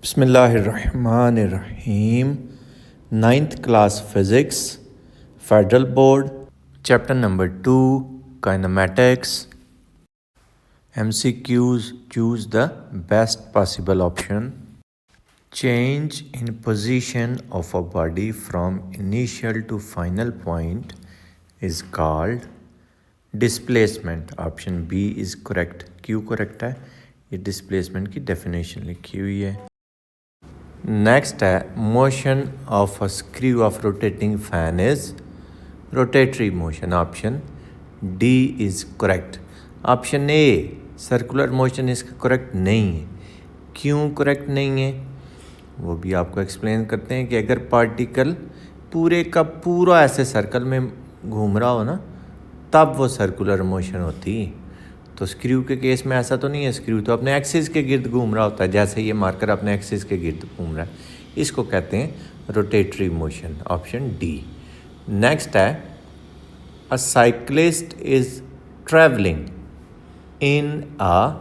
बिस्मिल्लाहिर्रहमानिर्रहीम। 9th class physics, federal board, chapter number 2, kinematics. MCQs, choose the best possible option. Change in position of a body from initial to final point is called displacement. Option B is correct. क्यों correct है? ये displacement की definition लिखी हुई है। Next है motion of a screw of rotating fan is rotatory motion. Option D is correct. Option A circular motion इसका correct नहीं है। क्यों करेक्ट नहीं है वो भी आपको एक्सप्लेन करते हैं कि अगर पार्टिकल पूरे का पूरा ऐसे सर्कल में घूम रहा हो ना तब वो सर्कुलर मोशन होती है। तो स्क्रू के केस में ऐसा तो नहीं है, स्क्रू तो अपने एक्सिस के गिर्द घूम रहा होता है, जैसे ये मार्कर अपने एक्सिस के गिर्द घूम रहा है, इसको कहते हैं rotatory motion. Option D. Next है a cyclist is traveling in a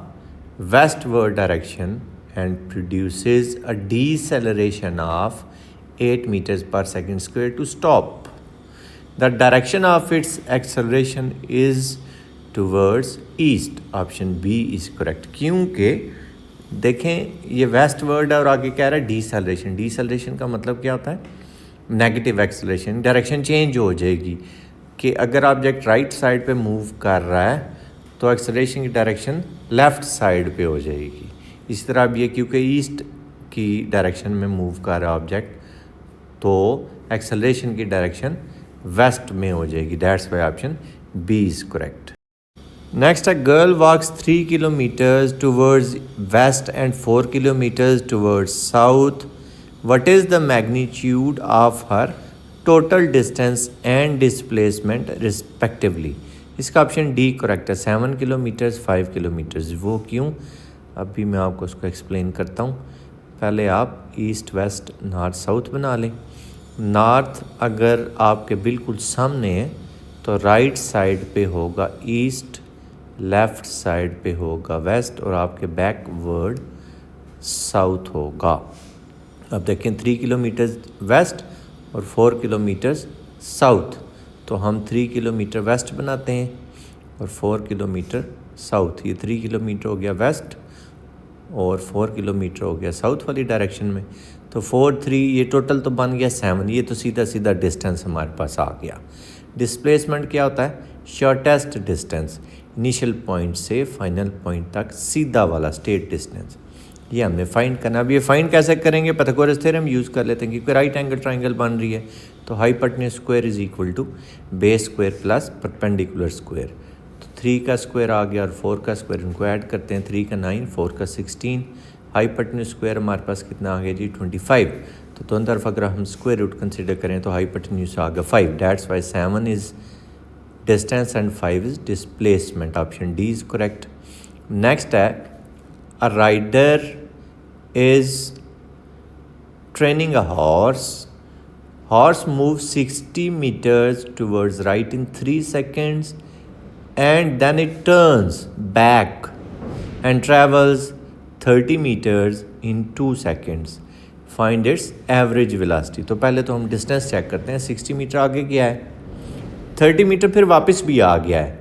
westward direction and produces a deceleration of 8 meters per second square to stop. The direction of its acceleration is towards east. Option B is correct. क्योंकि देखें ये waste word है और आगे कह रहा है deceleration. Deceleration का मतलब क्या होता है? नेगेटिव एक्सेलरेशन, डायरेक्शन चेंज हो जाएगी कि अगर ऑब्जेक्ट राइट साइड पे मूव कर रहा है तो एक्सेलरेशन की डायरेक्शन लेफ़्ट साइड पे हो जाएगी। इस तरह अब ये क्योंकि ईस्ट की डायरेक्शन में मूव कर रहा है ऑब्जेक्ट तो एक्सेलरेशन की डायरेक्शन वेस्ट में हो जाएगी। That's why option B is correct. Next, a girl walks 3 kilometers towards west and 4 kilometers towards south. What is the magnitude of her total distance and displacement respectively? इसका option D correct है। 7 kilometres 5 kilometres. वो क्यों अभी मैं आपको उसको explain करता हूँ। पहले आप ईस्ट वेस्ट नॉर्थ साउथ बना लें। नॉर्थ अगर आपके बिल्कुल सामने है तो राइट साइड पे होगा ईस्ट, लेफ़्ट साइड पे होगा वेस्ट और आपके बैकवर्ड साउथ होगा। अब देखें 3 किलोमीटर वेस्ट और 4 किलोमीटर्स साउथ, तो हम 3 किलोमीटर वेस्ट बनाते हैं और 4 किलोमीटर साउथ। ये 3 किलोमीटर हो गया वेस्ट और 4 किलोमीटर हो गया साउथ वाली डायरेक्शन में। तो 4 3 ये टोटल तो बन गया 7। ये तो सीधा सीधा डिस्टेंस हमारे पास आ गया। डिस्प्लेसमेंट क्या होता है? शॉर्टेस्ट डिस्टेंस, इनिशियल पॉइंट से फाइनल पॉइंट तक सीधा वाला स्ट्रेट डिस्टेंस, ये हमने फाइंड करना। अब ये फाइंड कैसे करेंगे? पाइथागोरस थ्योरम यूज़ कर लेते हैं क्योंकि राइट एंगल ट्राइंगल बन रही है तो hypotenuse square is equal to base square plus perpendicular square. तो 3 का स्क्वायर आ गया और 4 का स्क्वायर, इनको ऐड करते हैं। 3 का 9, 4 का 16। हाइपोटेन्यूज स्क्वायर हमारे पास कितना आ गया जी? 25। तो दोनों तरफ अगर हम स्क्वायर रूट कंसिडर करें तो हाइपोटेन्यूज आ गया 5। That's why 7 is distance and 5 is displacement. Option D is correct. Next है a rider is training a horse. Horse moves 60 meters towards right in 3 seconds and then it turns back and travels 30 meters in 2 seconds. Find its average velocity. तो पहले तो हम distance check करते हैं। 60 metre आगे क्या है? 30 मीटर फिर वापस भी आ गया है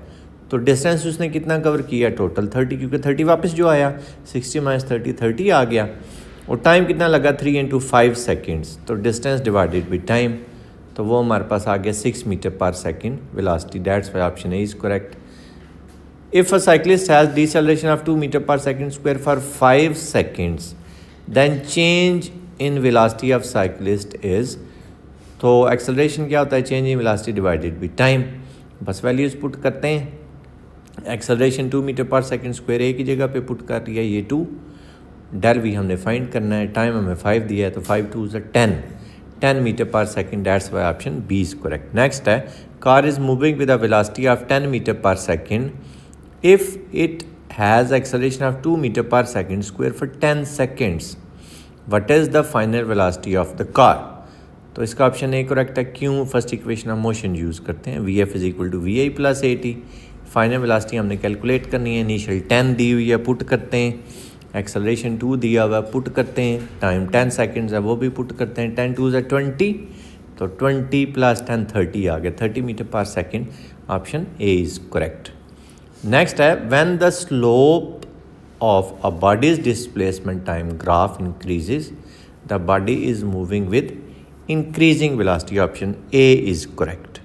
तो डिस्टेंस उसने कितना कवर किया? टोटल 30, क्योंकि 30 वापस जो आया 60 माइनस 30 30 आ गया। और टाइम कितना लगा? 3 × 5 सेकेंड्स। तो डिस्टेंस डिवाइडेड बाई टाइम, तो वो हमारे पास आ गया 6 metre per second velocity. That's why option A is correct. If a cyclist has deceleration of 2 metre per second square for 5 seconds then change in velocity of cyclist is, तो acceleration क्या होता है? Change in velocity divided by time. बस values put करते हैं। Acceleration 2 metre per second square एक ही जगह पे पुट कर दिया, ये 2। डेल वी हमने फाइंड करना है, टाइम हमें 5 दिया है तो 5 2 is 10 metre per second. That's why option B is correct. Next है car is moving with a velocity of 10 metre per second if it has acceleration of 2 metre per second square for 10 seconds. What is the final velocity of the car? तो इसका option A correct है। क्यों? First equation of motion use करते हैं। V F is equal to V I plus A T. Final velocity हमने calculate करनी है। Initial 10 दी हुई है, पुट करते हैं एक्सेलरेशन 2 दिया हुआ पुट करते हैं, टाइम 10 सेकेंड्स है वो भी पुट करते हैं, 10 2 20, तो 20 + 10 30 आ गया, 30 metre per second, option A is correct. Next है when the slope of a body's displacement time graph increases the body is moving with increasing velocity, option A is correct.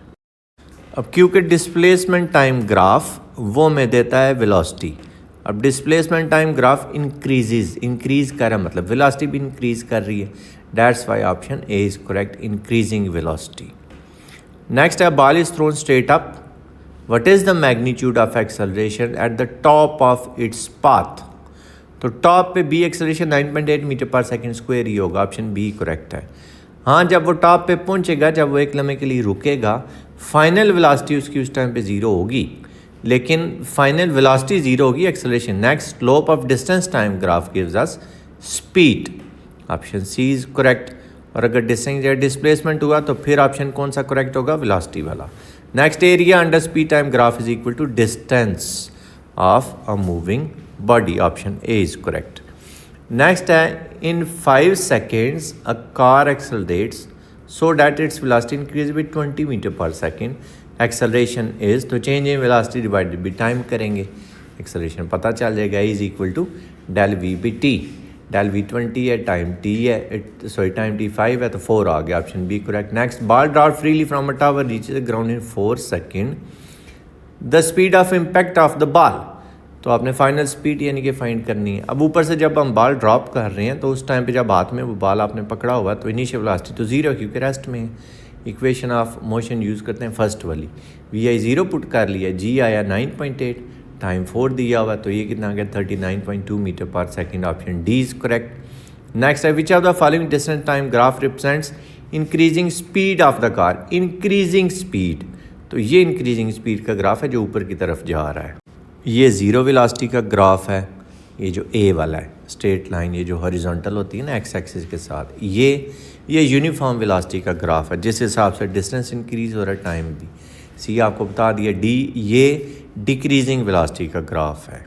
अब क्योंकि डिस्प्लेसमेंट टाइम ग्राफ वो में देता है velocity, अब displacement time graph increase कर रहा है, मतलब वेलोसिटी भी इंक्रीज कर रही है, that's why option A is correct, increasing velocity. Next है ball is thrown straight up, what is the magnitude of acceleration at the top of its path, तो टॉप पे बी acceleration 9.8 metre per second square ही होगा, option B correct है। हाँ, जब वो टॉप पे पहुंचेगा, जब वो एक लम्हे के लिए रुकेगा, फाइनल वेलोसिटी उसकी उस टाइम पे ज़ीरो होगी, लेकिन फाइनल वेलोसिटी ज़ीरो होगी, acceleration. Next slope of distance time graph gives us speed, option C is correct. और अगर डिस्टेंस या डिस्प्लेसमेंट हुआ तो फिर ऑप्शन कौन सा करेक्ट होगा, वेलोसिटी वाला। Next area under speed time graph is equal to distance of a moving body, option A is correct. Next है in 5 seconds a car accelerates so that its velocity increase with 20 metre per second, acceleration is, तो change in velocity divided by time करेंगे, acceleration पता चल जाएगा, is equal to del V by T, del V 20 है, time T है, time T 5 है, तो 4 आ गया, option B correct. Next ball drop freely from a tower reaches the ground in 4 seconds, the speed of impact of the ball, तो आपने final speed यानी कि फाइंड करनी है। अब ऊपर से जब हम बॉल ड्रॉप कर रहे हैं तो उस टाइम पे जब हाथ में वो बॉल आपने पकड़ा हुआ तो इनिशियल वेलोसिटी तो ज़ीरो क्योंकि रेस्ट में है। इक्वेशन ऑफ मोशन यूज़ करते हैं फर्स्ट वाली, वी आई 0 पुट कर लिया, जी आया 9.8, टाइम 4 दिया हुआ, तो ये कितना आ गया 39.2 metre per second, option D is correct. Next है which of the following distance time graph represents increasing speed of the car, increasing speed, तो ये इंक्रीजिंग स्पीड का ग्राफ है जो ऊपर की तरफ जा रहा है। ये ज़ीरो वेलोसिटी का ग्राफ है, ये जो ए वाला है स्ट्रेट लाइन, ये जो हॉरिजॉन्टल होती है ना एक्स एक्सिस के साथ, ये यूनिफॉर्म वेलोसिटी का ग्राफ है जिस हिसाब से डिस्टेंस इंक्रीज हो रहा है, टाइम भी। सी आपको बता दिया, डी ये डिक्रीजिंग वेलोसिटी का ग्राफ है।